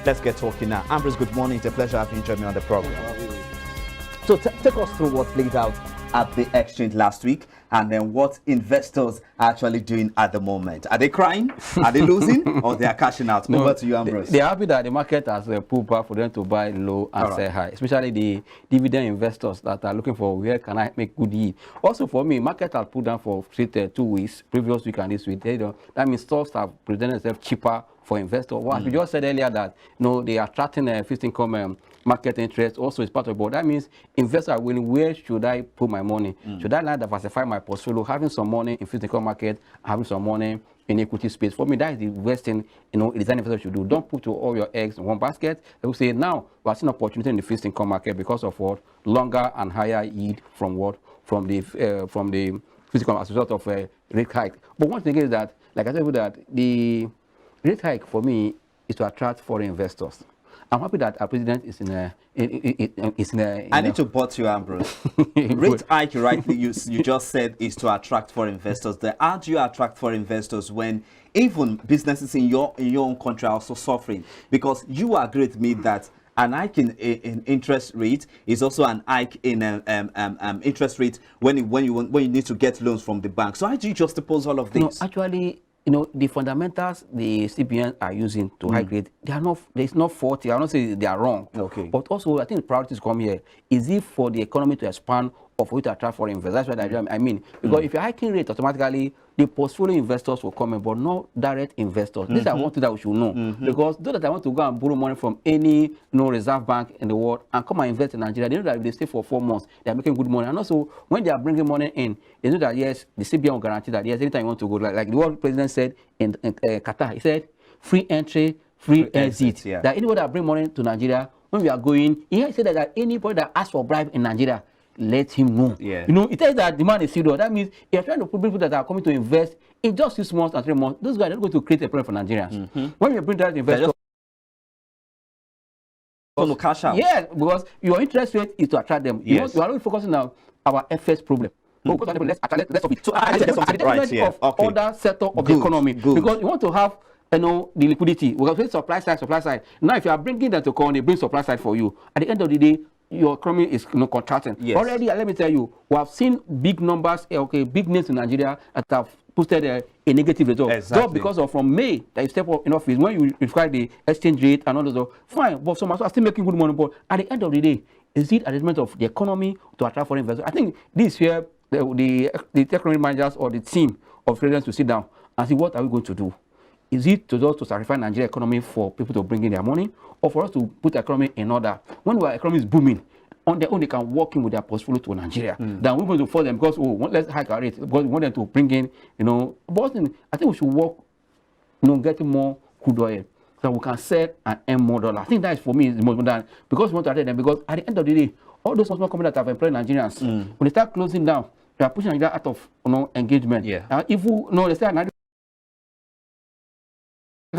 Let's get talking now. Ambrose, good morning. It's a pleasure having you join me on the program. So take us through what played out at the exchange last week, and then what investors are actually doing at the moment. Are they crying? Are they losing? Or they are cashing out? No, over to you, Ambrose. They're happy that the market has pulled back for them to buy low and sell high, especially the dividend investors that are looking for where can I make good yield. Also for me, market has pulled down for 2 weeks, previous week and this week. That means stocks have presented themselves cheaper for investors. Well, we just said earlier that they are attracting fixed income market interest also is part of it. But that means investors are willing, where should I put my money? Should I like diversify my portfolio, having some money in fixed income market, having some money in equity space? For me, that is the best thing, design investors should do. Don't put all your eggs in one basket. They will say, now we're seeing opportunity in the fixed income market because of what? Longer and higher yield from what? From the fixed income as a result of a rate hike. But one thing is that, like I said, that the rate hike for me is to attract foreign investors. I'm happy that our president is in a. I need to butt you, Ambrose. Rate hike, rightly you just said, is to attract foreign investors. How do you attract foreign investors when even businesses in your own country are also suffering? Because you agree with me that an hike in interest rate is also an hike in interest rate when you need to get loans from the bank. So how do you juxtapose all of this? No, actually, the fundamentals the CBN are using to high grade, there's not faulty. I don't say they are wrong. Okay. But also, I think the priorities come here. Is it for the economy to expand or for it to attract foreign investors? That's what I mean. Because if you're hiking rate, automatically, the portfolio investors will come in, but not direct investors. This is one thing that we should know. Because those that want to go and borrow money from any reserve bank in the world and come and invest in Nigeria, they know that if they stay for 4 months, they're making good money. And also, when they are bringing money in, they know that, yes, the CBN will guarantee that, yes, anytime you want to go, like the world president said in Qatar, he said, free entry, free exit. Yeah. That anybody that bring money to Nigeria, when we are going, he said that anybody that asks for bribe in Nigeria, let him know. Yeah. It tells that demand is serious. That means if you're trying to put people that are coming to invest in just 6 months and 3 months, those guys are not going to create a problem for Nigerians. When you bring direct investors, to cash out. Yeah, because your interest rate is to attract them. Yes. You are only focusing on our FS problem. Let's of it. So other sector of the economy. Because you want to have the liquidity. We have supply side. Now if you are bringing them to come, they bring supply side for you. At the end of the day, your economy is contracting. Yes. Already, let me tell you, we have seen big numbers, big names in Nigeria that have posted a negative result. Exactly. Just because of from May that you step up in office, when you require the exchange rate and all those, fine, but some are still making good money. But at the end of the day, is it arrangement of the economy to attract foreign investors? I think this year, the economic managers or the team of presidents to sit down and see what are we going to do. Is it to sacrifice Nigeria economy for people to bring in their money, or for us to put the economy in order? When our economy is booming, on their own they can walk in with their portfolio to Nigeria. Then we're going to force them because let's hike our rate because we want them to bring in, But I think we should work, getting more crude oil so we can sell and earn more dollars. I think that is for me is the most important because we want to add them. Because at the end of the day, all those small companies that have employed Nigerians, when they start closing down, they are pushing Nigeria out of engagement. Yeah. If they start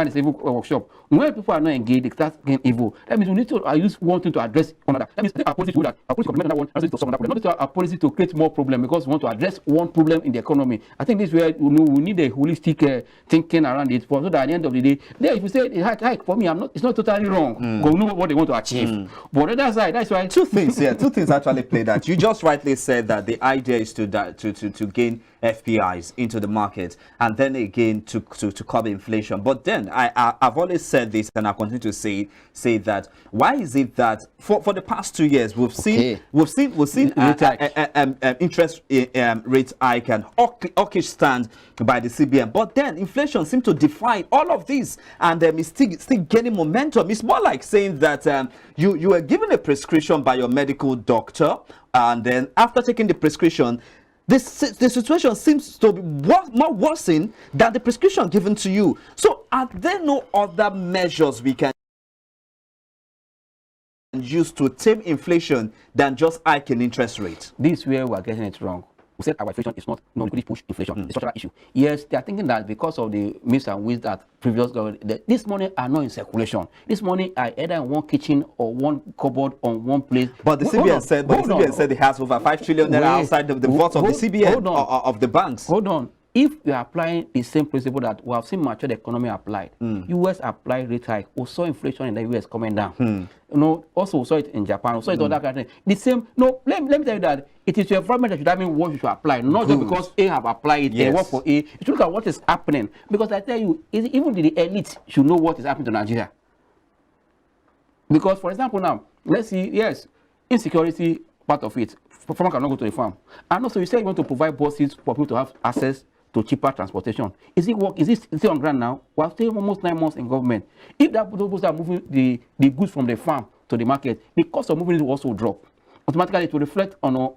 this evil workshop. When people are not engaged, they start getting evil. That means we need to use one thing to address another. That means our policy to that. Our policy to complement another one, to solve another problem. Not our policy to create more problem because we want to address one problem in the economy. I think this is where we need a holistic thinking around it. So that at the end of the day, if you say it hike for me, it's not totally wrong. Go know what they want to achieve. But on the other side, that's why two things actually play that. You just rightly said that the idea is to gain FPIs into the market and then again to curb inflation. But then I've always said this and I continue to say that why is it that for the past 2 years we've seen interest rate hike and hawkish stand by the CBN, but then inflation seems to defy all of this and it's still gaining momentum. It's more like saying that you were given a prescription by your medical doctor and then after taking the prescription, the situation seems to be more worsened than the prescription given to you. So are there no other measures we can use to tame inflation than just hiking interest rates? This is where we are getting it wrong. We said our inflation is not liquidity push inflation. It's a structural issue. Yes, they are thinking that because of the myths and ways that previous government, this money are not in circulation. This money are either in one kitchen or one cupboard on one place. But the CBN said it has over 5 trillion naira outside the vault of the CBN of the banks. Hold on. if you are applying the same principle that we have seen matured economy applied, US applied rate hike, we saw inflation in the US coming down. Also we saw it in Japan, we saw it in other countries. The same, let me tell you that it is your environment that should determine what you should apply, not just because A have applied it, they work for A. You should look at what is happening. Because I tell you, even the elite should know what is happening to Nigeria. Because, for example, now, let's see, yes, insecurity, part of it. Farmer cannot go to the farm. And also, you say you want to provide buses for people to have access to cheaper transportation. Is it work? Is it on ground now? We are still almost 9 months in government. If that those are moving the goods from the farm to the market, the cost of moving it will also drop. Automatically, it will reflect on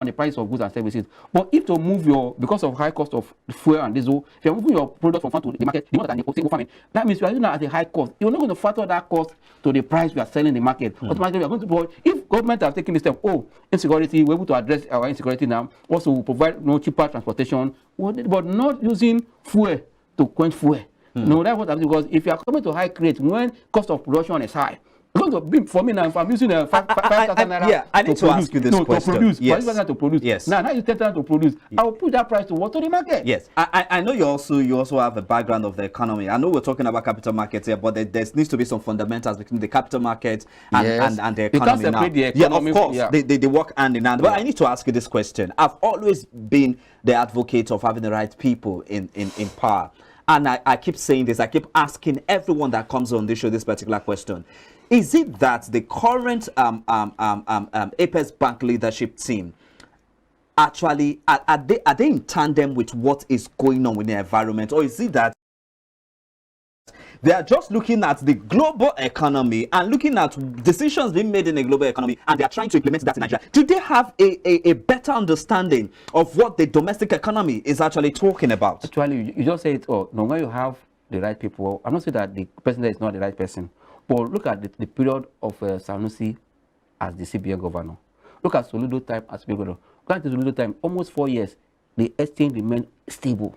the price of goods and services. But if to move because of high cost of fuel and diesel, if you're moving your product from farm to the market, the more than the farming, that means you are using that at a high cost. You're not going to factor that cost to the price you are selling the market. Automatically, you are going to provide, if government have taken this step, insecurity, we're able to address our insecurity now, also provide cheaper transportation, but not using fuel to quench fuel. No, that's what I'm saying, because if you are coming to high rate when cost of production is high, it's going to be, for me now, if I'm using a 5,000 naira I need to ask you this question. To produce, to produce. Yes. Now you 10,000 to produce. I will put that price to what? To the market. Yes. I know you also have a background of the economy. I know we're talking about capital markets here, but there needs to be some fundamentals between the capital market and the economy. You can't separate the economy. Yeah, of course. They work hand in hand. But I need to ask you this question. I've always been the advocate of having the right people in power. And I keep saying this. I keep asking everyone that comes on this show this particular question. Is it that the current Apex Bank leadership team actually are they in tandem with what is going on with the environment, or is it that they are just looking at the global economy and looking at decisions being made in the global economy and they are trying to implement that in Nigeria? Do they have a better understanding of what the domestic economy is actually talking about? Actually, you just say it all. No, when you have the right people, I'm not saying that the person is not the right person. But look at the period of Sanusi as the CBN governor. Look at Soludo time as CBN governor. Look at the Soludo time, almost 4 years, the exchange remained stable.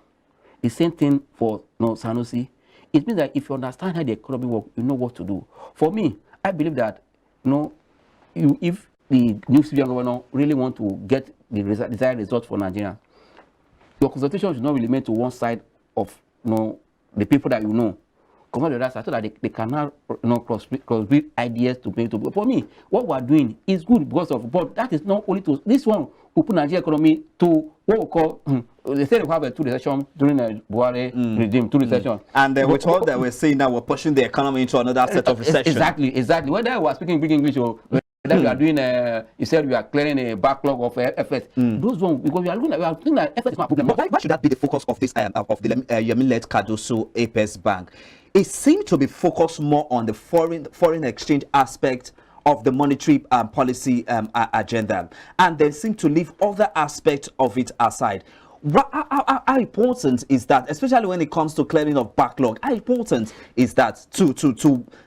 The same thing for Sanusi. It means that if you understand how the economy works, you know what to do. For me, I believe that if the new CBN governor really want to get the desired result for Nigeria, your consultation should not really remain to one side of the people that you know. Come on the other side so that they can have cross-breed ideas to bring to. For me, what we are doing is good because of, but that is not only to this one will put Nigeria economy to what we call they say we have a 2 recession during the Buhari regime, 2 recession. And with all that we're saying now, we're pushing the economy into another set of recession. Exactly. Whether I was speaking big English or whether we are doing you said we are clearing a backlog of FS. Those ones, because we are looking at FS is not a problem. Why should that be the focus of this of the Yemin-led Cardoso Apex Bank? It seems to be focused more on the foreign exchange aspect of the monetary policy agenda, and they seem to leave other aspects of it aside. How important is that, especially when it comes to clearing of backlog? How important is that to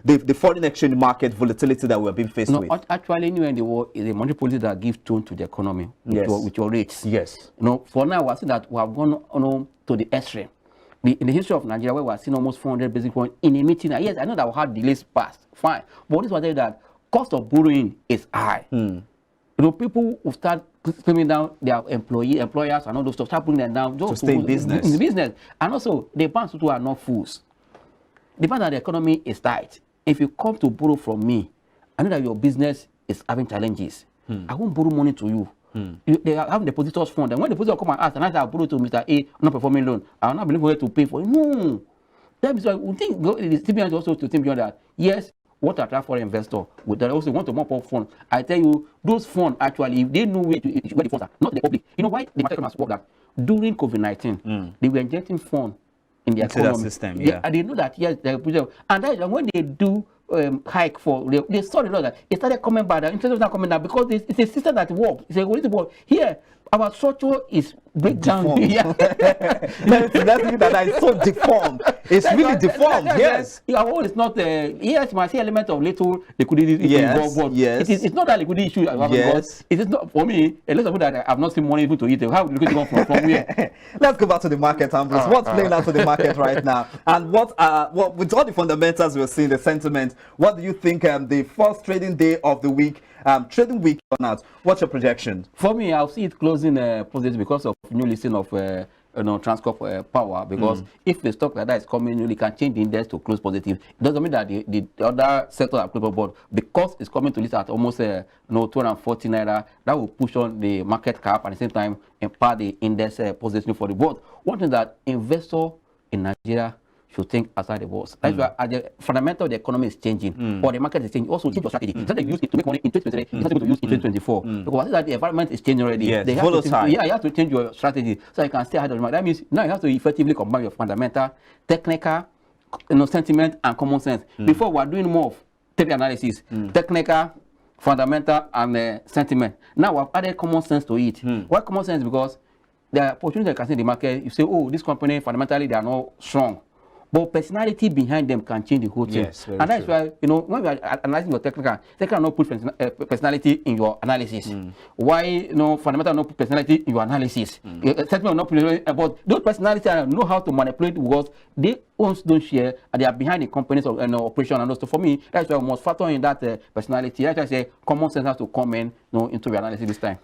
the foreign exchange market volatility that we're being faced with? Actually, anywhere in the world, is a monetary policy that gives tone to the economy with your rates. Yes. For now, we're seeing that we have gone to the extreme. In the history of Nigeria, where we are seeing almost 400 basis points in a meeting. Yes, I know that we had delays past, fine. But this was that cost of borrowing is high. People will start claiming down their employers and all those stuff, start putting them down just to stay in business. In the business. And also, the banks too are not fools. The fact that the economy is tight, if you come to borrow from me, I know that your business is having challenges. I won't borrow money to you. They have depositors fund, and when the depositor come and ask, and I borrow to Mr. A, not performing loan, I will not be able to pay for it. No. That is why we think the CBN also to think beyond that. Yes, what attract foreign investor, they also want to mop up funds. I tell you, those funds actually, if they know where the funds are, not the public. You know why the market has worked that? During COVID-19, they were injecting funds in the economy. System, and they know that yes, and that is when they do hike for they saw the law that it started coming back. The interest was not coming down because it's a system that works. It's a quality work. Here, our structure is breakdown. Let's look that is so deformed. It's really deformed. Yes. Our own is not. Yes, my see element of little liquidity involved, but it's not that liquidity issue. Yes. It is not for me. A lot of people that I have not seen money able to eat. How liquidity come from where? Let's go back to the market, Ambrose. What's playing out to the market right now, and what with all the fundamentals we're seeing, the sentiment. What do you think? The first trading day of the week Trading week or not, what's your projection? For me, I'll see it closing positive because of new listing of Transcorp Power. Because if the stock like that is coming, you can change the index to close positive. It doesn't mean that the other sectors are close, but because it's coming to list at almost 240 naira, that will push on the market cap and at the same time impact the index position for the board. One thing that investor in Nigeria should think outside the box. That's why as the fundamental of the economy is changing, or the market is changing, also change your strategy. It's not that you use it to make money in 2023, it's not able to use in 2024. Because that the environment is changing already. Yes, you have to change your strategy so you can stay ahead of the market. That means now you have to effectively combine your fundamental, technical, sentiment, and common sense. Before we are doing more of theory analysis, technical, fundamental, and sentiment. Now we have added common sense to it. Why common sense? Because there are opportunities you can see in the market. You say, oh, this company fundamentally they are not strong. But personality behind them can change the whole thing. Yes, and that's why, when we are analyzing your technical not put personality in your analysis. Why, fundamental not put personality in your analysis? Sentiment not put, but those personalities know how to manipulate because they own don't share and they are behind the company's operation and also for me, that's why we must factor in that personality. That's why I say common sense has to come in into your analysis this time.